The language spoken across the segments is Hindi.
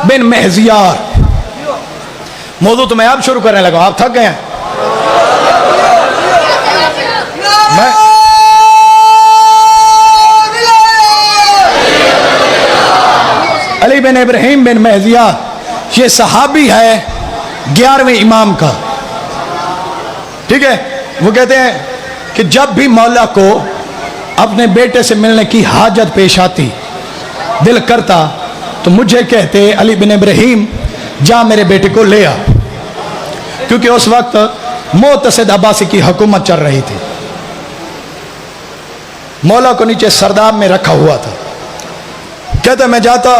बिन महजियार। मौजू तो मैं अब शुरू करने लगा, आप थक गए हैं। अली बिन इब्राहिम बिन महजियार, ये सहाबी है 11वें इमाम का। ठीक है, वो कहते हैं कि जब भी मौला को अपने बेटे से मिलने की हाजत पेश आती, दिल करता, तो मुझे कहते अली बिन इब्राहिम जा मेरे बेटे को ले आ, क्योंकि उस वक्त मोतसिद अब्बासी की हुकूमत चल रही थी। मौला को नीचे सरदाब में रखा हुआ था। कहते मैं जाता,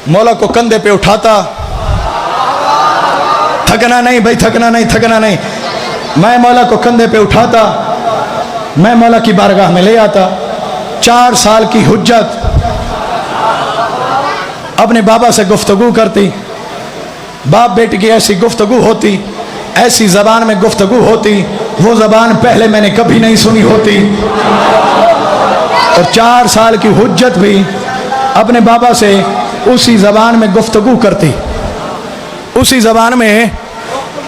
मौला को कंधे पे उठाता, थकना नहीं भाई, थकना नहीं, थकना नहीं। मैं मौला को कंधे पे उठाता, मैं मौला की बारगाह में ले आता। 4 साल की हुज्जत अपने बाबा से गुफ्तगू करती, बाप बेटे की ऐसी गुफ्तगू होती, ऐसी जबान में गुफ्तगू होती, वो जबान पहले मैंने कभी नहीं सुनी होती। और 4 साल की हुज्जत भी अपने बाबा से उसी जबान में गुफ्तगू करती, उसी जबान में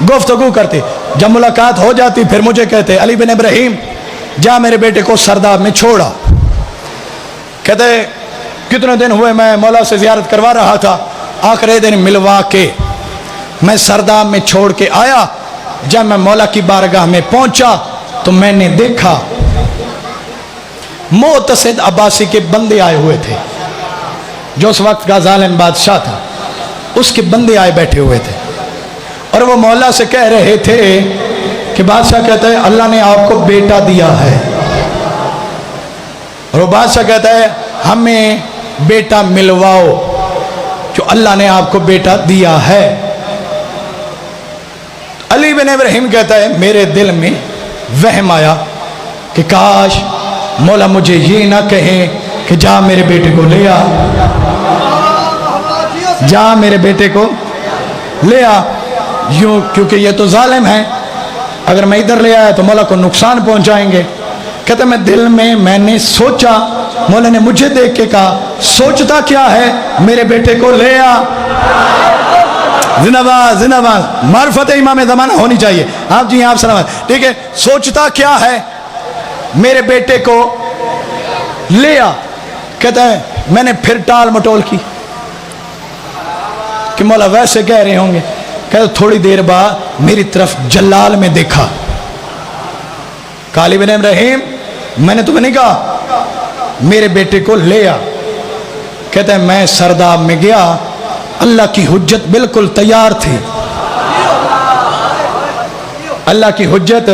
गुफ्तगू करती। जब मुलाकात हो जाती फिर मुझे कहते अली बिन इब्राहिम जा मेरे बेटे को सरदाब में छोड़ा। कहते कितने दिन हुए मैं मौला से जियारत करवा रहा था, आखिरी दिन मिलवा के मैं सरदाब में छोड़ के आया। जब मैं मौला की बारगाह में पहुंचा तो मैंने देखा मोतसिद अब्बासी के बंदे आए हुए थे, जो उस वक्त का जालिम बादशाह था, उसके बंदे आए बैठे हुए थे। और वो मौला से कह रहे थे कि बादशाह कहता है अल्लाह ने आपको बेटा दिया है। और वो बादशाह कहता है हमें बेटा मिलवाओ, जो अल्लाह ने आपको बेटा दिया है। अली बिन इब्राहिम कहता है मेरे दिल में वहम आया कि काश मौला मुझे ये ना कहे कि जा मेरे बेटे को ले आ, जा मेरे बेटे को ले आ, यूं, क्योंकि ये तो जालिम है, अगर मैं इधर ले आया तो मौला को नुकसान पहुंचाएंगे। कहते मैं दिल में मैंने सोचा, मौला ने मुझे देख के कहा सोचता क्या है, मेरे बेटे को ले आ। जिंदाबाद जिंदाबाद, मार्फत इमाम ज़माना होनी चाहिए। आप जी आप सलाम, ठीक है। सोचता क्या है, मेरे बेटे को ले आ। कहता है मैंने फिर टाल मटोल की कि मौला वैसे कह रहे होंगे। कहते थोड़ी देर बाद मेरी तरफ जलाल में देखा, अली बिन इब्राहिम मैंने तुम्हें नहीं कहा मेरे बेटे को ले आ। कहता है मैं सरदाब में गया, अल्लाह की हुज्जत बिल्कुल तैयार थी, अल्लाह की हुज्जत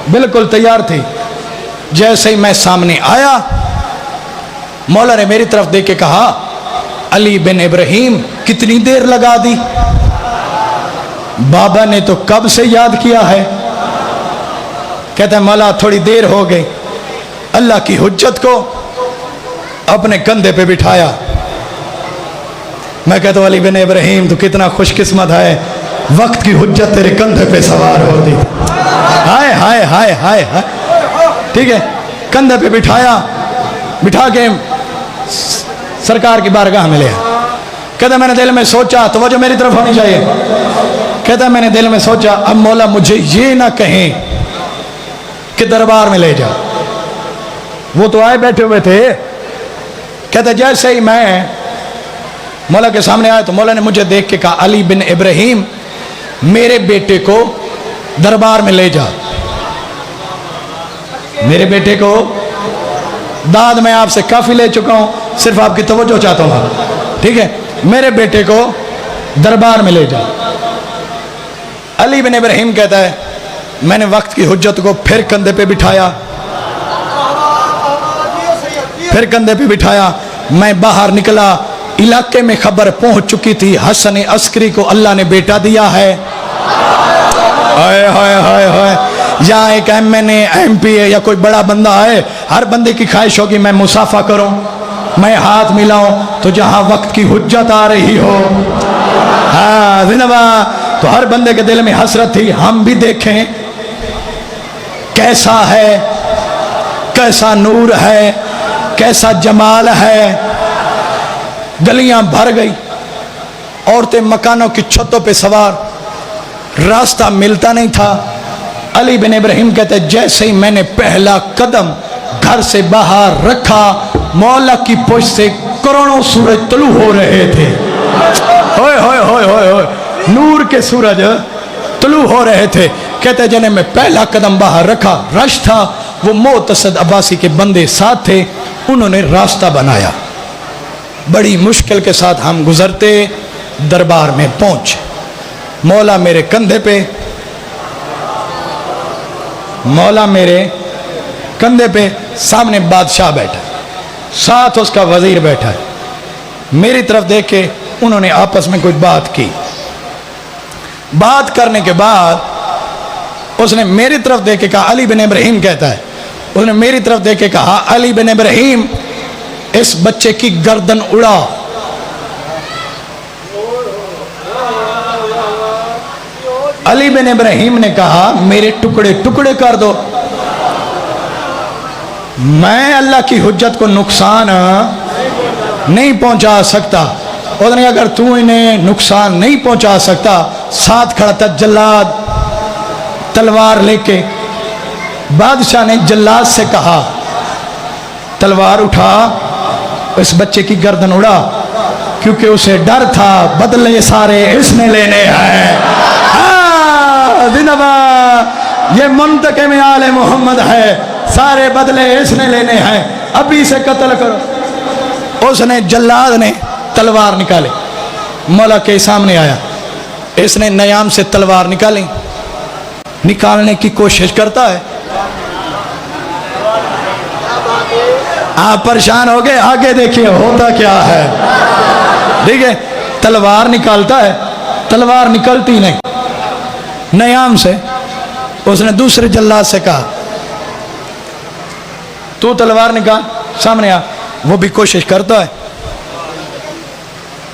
बिल्कुल तैयार थी। जैसे ही मैं सामने आया, मौला ने मेरी तरफ देख के कहा अली बिन इब्राहिम कितनी देर लगा दी, बाबा ने तो कब से याद किया है। कहता है मौला थोड़ी देर हो गई, अल्लाह की हुज्जत को अपने कंधे पे बिठाया। मैं कहता हूं अली बिन इब्राहिम तो कितना खुशकिस्मत है, वक्त की हुज्जत तेरे कंधे पे सवार होती। हाय हाय हाय हाय हाय, ठीक है। कंधे पे बिठाया, बिठा के सरकार की बारगाह में ले। कहता मैंने दिल में सोचा, तो वो जो मेरी तरफ होनी चाहिए। कहता मैंने दिल में सोचा अब मौला मुझे ये ना कहें कि दरबार में ले जा, वो तो आए बैठे हुए थे। कहता जैसे ही मैं मौला के सामने आया तो मौला ने मुझे देख के कहा अली बिन इब्राहिम मेरे बेटे को दरबार में ले जा। मेरे बेटे को दाद मैं आपसे काफी ले चुका हूं, सिर्फ आपकी तवज्जो चाहता हूं, ठीक है। मेरे बेटे को दरबार में ले जा। अली बिन इब्राहिम कहता है मैंने वक्त की हुज्जत को फिर कंधे पे बिठाया, फिर कंधे पे बिठाया। मैं बाहर निकला, इलाके में खबर पहुंच चुकी थी हसन अस्करी को अल्लाह ने बेटा दिया है। हाय हाय हाय हाय, यहाँ एक एमएनए एमपी या कोई बड़ा बंदा है, हर बंदे की ख्वाहिश होगी मैं मुसाफा करूं, मैं हाथ मिलाऊं, तो जहां वक्त की हुज्जत आ रही हो, हाँ जिंदाबाद, तो हर बंदे के दिल में हसरत थी हम भी देखें कैसा है, कैसा नूर है, कैसा जमाल है। गलियां भर गई, औरतें मकानों की छतों पे सवार, रास्ता मिलता नहीं था। अली बिन इब्राहिम कहते जैसे ही मैंने पहला कदम घर से बाहर रखा, मौला की पुष्ट से करोड़ों सूरज तुलू हो रहे थे। होए होए होए होए होए, नूर के सूरज तुलू हो रहे थे। कहते जने मैं पहला कदम बाहर रखा, रश था, वो मोतसद अब्बासी के बंदे साथ थे, उन्होंने रास्ता बनाया। बड़ी मुश्किल के साथ हम गुजरते दरबार में पहुंचे। मौला मेरे कंधे पे, मौला मेरे कंधे पे, सामने बादशाह बैठा, साथ उसका वजीर बैठा है। मेरी तरफ देख के उन्होंने आपस में कुछ बात की। बात करने के बाद उसने मेरी तरफ देख के कहा, अली बिन इब्राहिम कहता है, उसने मेरी तरफ देख के कहा, अली बिन इब्राहिम इस बच्चे की गर्दन उड़ा। अली बिन इब्राहिम ने कहा मेरे टुकड़े टुकड़े कर दो, मैं अल्लाह की हुज्जत को नुकसान नहीं पहुंचा सकता। उसने अगर तू इन्हें नुकसान नहीं पहुंचा सकता, साथ खड़ा था जल्लाद तलवार लेके। बादशाह ने जल्लाद से कहा तलवार उठा, इस बच्चे की गर्दन उड़ा, क्योंकि उसे डर था बदले सारे इसने लेने हैं। ये मुंतके में आले मोहम्मद है, सारे बदले इसने लेने हैं, अभी से कत्ल करो। उसने जल्लाद ने तलवार निकाली, मौला के सामने आया, इसने नयाम से तलवार निकाली, निकालने की कोशिश करता है। आप परेशान हो गए, आगे देखिए होता क्या है। ठीक है, तलवार निकालता है, तलवार निकलती नहीं। नयाम से उसने दूसरे जल्लाद से कहा तू तलवार निकाल, सामने आ। वो भी कोशिश करता है,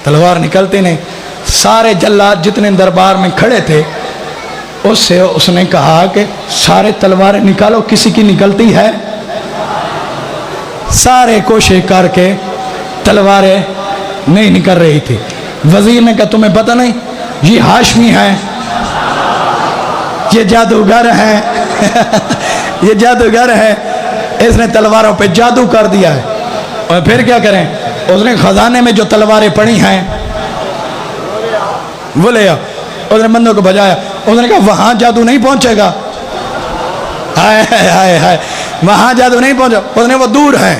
तलवार निकलती नहीं। सारे जल्लाद जितने दरबार में खड़े थे उससे उसने कहा कि सारे तलवारें निकालो, किसी की निकलती है? सारे कोशिश करके तलवारें नहीं निकल रही थी। वजीर ने कहा तुम्हें पता नहीं ये हाशमी है, ये जादूगर है ये जादूगर है, इसने तलवारों पे जादू कर दिया है। और फिर क्या करें? उसने खजाने में जो तलवारें पड़ी हैं वो ले आओ। उसने बंदों को बजाया, उसने कहा वहां जादू नहीं पहुंचेगा। हाय हाय हाय हाय, वहां जादू नहीं पहुंचा। उसने वो दूर है,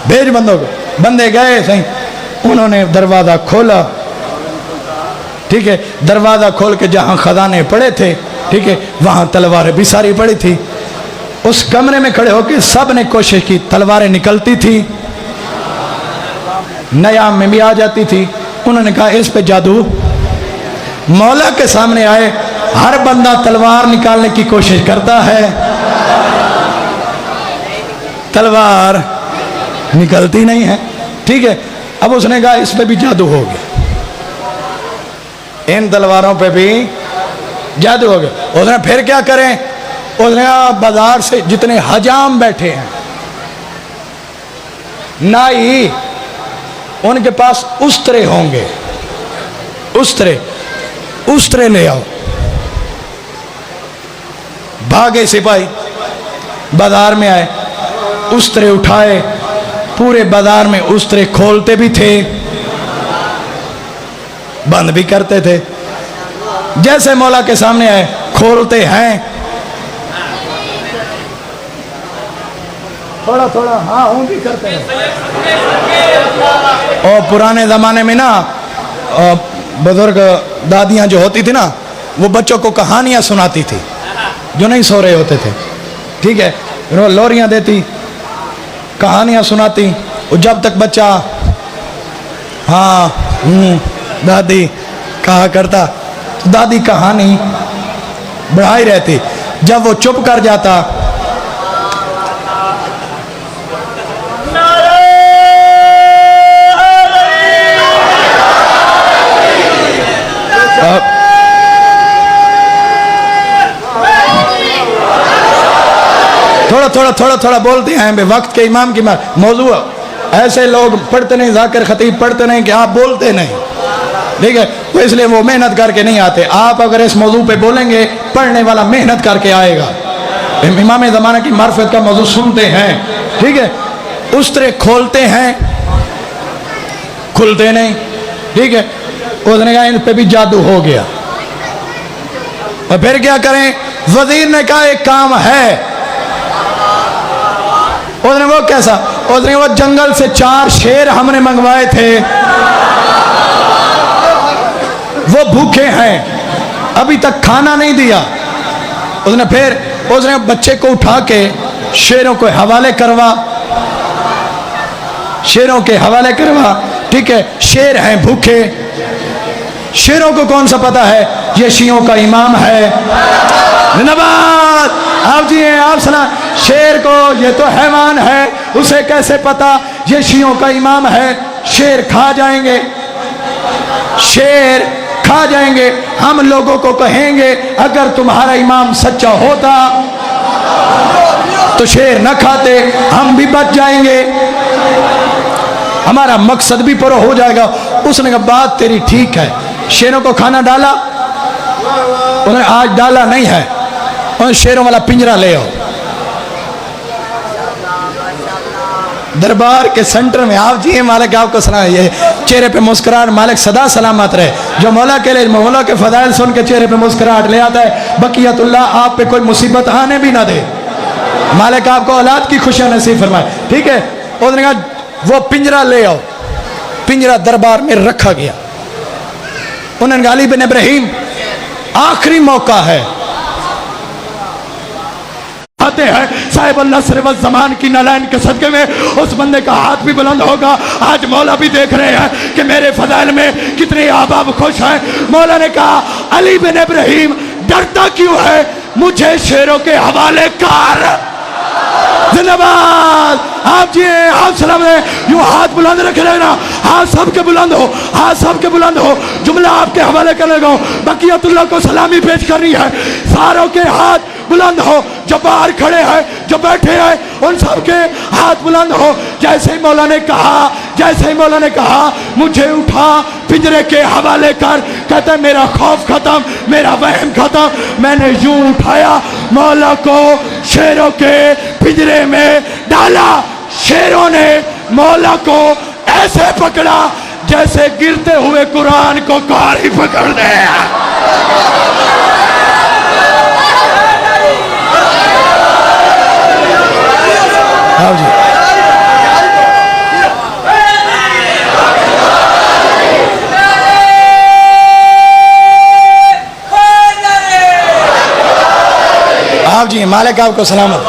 भेज बंदों को। बंदे गए सही, उन्होंने दरवाजा खोला। ठीक है, दरवाजा खोल के जहां खजाने पड़े थे, ठीक है, वहां तलवारें भी सारी पड़ी थी। उस कमरे में खड़े होकर सब ने कोशिश की, तलवारें निकलती थी, नयाम में भी आ जाती थी। उन्होंने कहा इस पे जादू। मौला के सामने आए, हर बंदा तलवार निकालने की कोशिश करता है, तलवार निकलती नहीं है। ठीक है, अब उसने कहा इस पे भी जादू हो गया, इन तलवारों पे भी जादू हो गया। उसने फिर क्या करें? उसने बाजार से जितने हजाम बैठे हैं, नाई, उनके पास उस्तरे होंगे, उस्तरे ले आओ। भागे सिपाही, बाजार में आए, उस्तरे उठाए, पूरे बाजार में उस्तरे खोलते भी थे, बंद भी करते थे। जैसे मौला के सामने आए, खोलते हैं, थोड़ा थोड़ा हाँ हूं भी करते हैं। और पुराने जमाने में ना बुजुर्ग दादियां जो होती थी ना, वो बच्चों को कहानियां सुनाती थी जो नहीं सो रहे होते थे। ठीक है, वो लोरियां देती, कहानियां सुनाती, और जब तक बच्चा हाँ दादी कहा करता, तो दादी कहानी बढ़ाई रहती। जब वो चुप कर जाता, थोड़ा थोड़ा थोड़ा थोड़ा बोलते हैं, वक्त के इमाम की मौजू ऐसे लोग पढ़ते नहीं, जाकिर खतीब पढ़ते नहीं कि आप बोलते नहीं, ठीक है, तो इसलिए वो मेहनत करके नहीं आते। आप अगर इस मौजू पे बोलेंगे, पढ़ने वाला मेहनत करके आएगा। इमाम ज़माना की मार्फत का मौजू सुनते हैं, ठीक है, उस तरह खोलते हैं, खुलते नहीं, ठीक है। उसने कहा इन पे भी जादू हो गया। और फिर क्या करें? वजीर ने कहा एक काम है। उसने वो कैसा? उसने वो जंगल से 4 शेर हमने मंगवाए थे, वो भूखे हैं, अभी तक खाना नहीं दिया। उसने बच्चे को उठा के शेरों के हवाले करवा, शेरों के हवाले करवा, ठीक है। शेर हैं भूखे, शेरों को कौन सा पता है ये शियों का इमाम है। धन्यवाद आप जी हैं, आप सुना। शेर को ये तो हैवान है, उसे कैसे पता ये शियों का इमाम है। शेर खा जाएंगे, शेर खा जाएंगे। हम लोगों को कहेंगे अगर तुम्हारा इमाम सच्चा होता तो शेर न खाते, हम भी बच जाएंगे, हमारा मकसद भी पूरा हो जाएगा। उसने कहा बात तेरी ठीक है। शेरों को खाना डाला, उन्होंने आज डाला नहीं है, उन्होंने शेरों वाला पिंजरा ले आओ। दरबार के सेंटर में आप जी मालिक आपको सलाम, ये चेहरे पे मुस्कुराहट, मालिक सदा सलामत रहे। जो मौला के लिए मौला के फजाइल सुन के चेहरे पे मुस्कुराहट ले आता है, बकियतुल्लाह आप पे कोई मुसीबत आने भी ना दे। मालिक आपको औलाद की खुशियां नसीब फरमाए, ठीक है। उसने कहा वो पिंजरा ले आओ। पिंजरा दरबार में रखा गया। उन्होंने कहा अली बिन इब्राहिम आखिरी मौका है, आते हैं साहिब अल्लाह सिर्फ ज़मान की नालायन के सदके में उस बंदे का हाथ भी बुलंद होगा। आज मौला भी देख रहे हैं कि मेरे फजाइल में कितने आबाब खुश हैं। मौला ने कहा अली बिन इब्राहिम डरता क्यों है, मुझे शेरों के हवाले कर। जिंदाबाद आप जी, आप सलाम है। यूं हाथ बुलंद रखे रहना, हाथ सबके बुलंद हो, हाथ सबके बुलंद हो। जुमला आपके हवाले करने लगा, बकियतुल्लाह को सलामी पेश करनी है। सारों के हाथ बुलंद हो, जो बाहर खड़े हैं, जो बैठे हैं, उन सबके हाथ बुलंद हो। जैसे ही मौला ने कहा, जैसे ही मौला ने कहा मुझे उठा पिंजरे के हवाले कर, कहते मेरा खौफ खत्म, मेरा वहम खत्म। मैंने यूं उठाया, मौला को शेरों के पिंजरे में डाला। शेरों ने मौला को ऐसे पकड़ा जैसे गिरते हुए कुरान को कारी पकड़ दे। हाँ जी, आप जी मालिक आपको सलामत।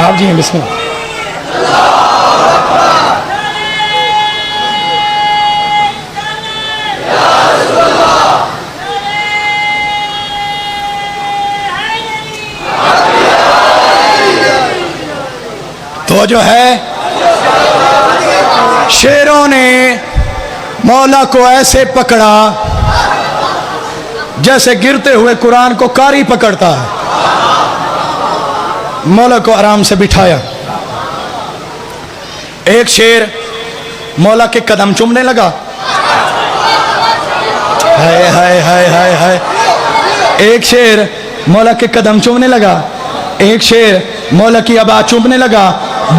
आप जी बिस्मिल्लाह। तो जो है शेरों ने मौला को ऐसे पकड़ा जैसे गिरते हुए कुरान को कारी पकड़ता है। मौला को आराम से बिठाया। एक शेर मौला के कदम चूमने लगा। हाय हाय हाय हाय हाय। एक शेर मौला के कदम चूमने लगा। एक शेर मौला की आवाज चूमने लगा।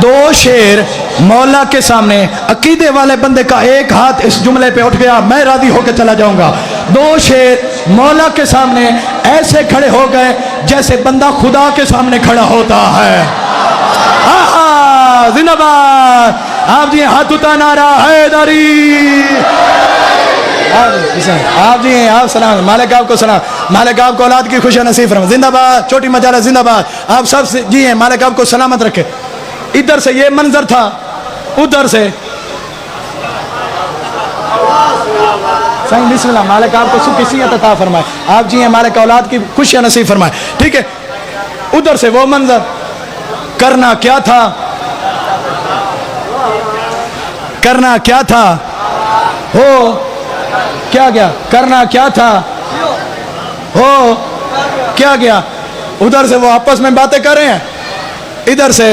2 शेर मौला के सामने, अकीदे वाले बंदे का एक हाथ इस जुमले पे उठ गया, मैं राजी होकर चला जाऊंगा। 2 शेर मौला के सामने ऐसे खड़े हो गए जैसे बंदा खुदा के सामने खड़ा होता है। जिंदाबाद आप जी, हाथ उठा नारा हैदरी। आप जी आप सलाम, मालिक आपको सलाम, मालिक आपको औलाद की खुशियां नसीब फरमाए। जिंदाबाद छोटी मजाला जिंदाबाद। आप सब जी हैं, मालिक आपको सलामत रखे। इधर से ये मंजर था, उधर से सही बिस्मिल्लाह। मालिक आपको सुख सियत अता फरमाए। आप जी हैं, मालिक औलाद की खुशियां नसीब फरमाए, ठीक है। उधर से वो मंजर, करना क्या था, करना क्या था, हो क्या गया, करना क्या था, हो क्या गया। उधर से वो आपस में बातें कर रहे हैं, इधर से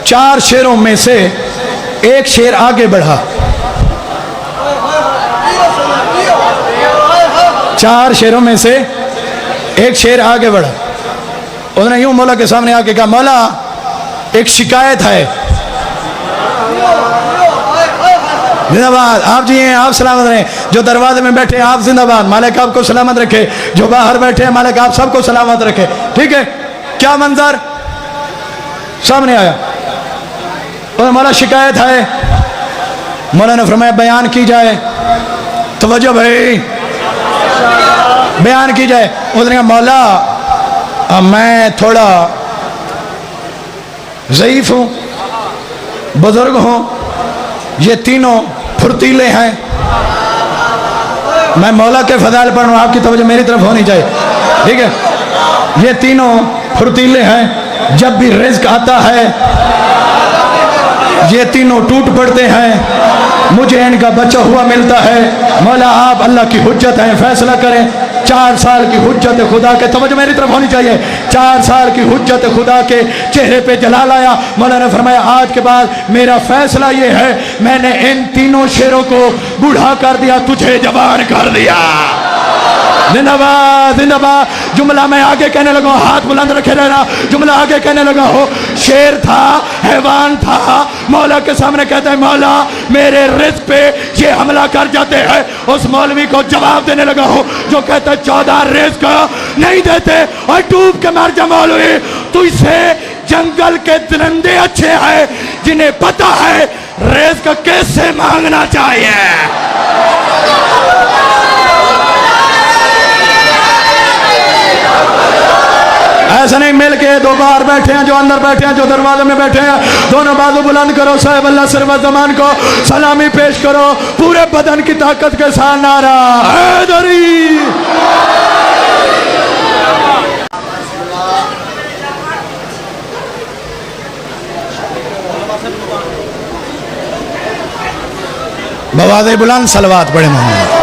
4 शेरों में से एक शेर आगे बढ़ा। 4 शेरों में से एक शेर आगे बढ़ा। उसने यूं मौला के सामने आके कहा, मौला एक शिकायत है। जिंदाबाद, आप जी हैं, आप सलामत रहें। जो दरवाजे में बैठे आप जिंदाबाद, मालिक आपको सलामत रखे। जो बाहर बैठे हैं मालिक आप सबको सलामत रखे। ठीक है, क्या मंजर सामने आया। और मौला शिकायत है। मौला ने फरमाया बयान की जाए। तवज्जो भाई, बयान की जाए। उसने कहा मौला मैं थोड़ा ज़ईफ हूँ, बुजुर्ग हूँ, ये तीनों फुर्तीले हैं। मैं मौला के फजाइल पढ़ रहा हूँ, आपकी तवज्जो मेरी तरफ होनी चाहिए। ठीक है, ये तीनों फुर्तीले हैं। जब भी रिज़्क आता है ये तीनों टूट पड़ते हैं, मुझे इनका बचा हुआ मिलता है। मौला आप अल्लाह की हुज्जत हैं, फैसला करें। 4 साल की हुज्जत खुदा के, तवज्जो मेरी तरफ होनी चाहिए। 4 साल की हुज्जत खुदा के चेहरे पे जलाल आया। मौला ने फरमाया आज के बाद मेरा फैसला ये है, मैंने इन तीनों शेरों को बूढ़ा कर दिया, तुझे जवान कर दिया। जिंदाबाद जिंदाबाद। जुमला मैं आगे कहने लगा, हाथ बुलंद रखे रहना। जुमला आगे कहने लगा हो, शेर था, हैवान था, मौला के सामने कहता है मौला मेरे रिज़्क पे ये हमला कर जाते हैं। उस मौलवी को जवाब देने लगा हो जो कहता है 14 रिज़्क नहीं देते और डूब के मर जा मौलवी। तुझसे जंगल के दरिंदे अच्छे हैं जिन्हें पता है रिज़्क कैसे मांगना चाहिए। ऐसा नहीं मिल के दो बाहर बैठे हैं, जो अंदर बैठे हैं, जो दरवाजे में बैठे हैं, दोनों बाजू बुलंद करो। साहिब अल्लाह सरवत ज़मान को सलामी पेश करो पूरे बदन की ताकत के साथ। नारा हैदरी। बवाज़े बुलंद सलवात पढ़े मोहम्मद।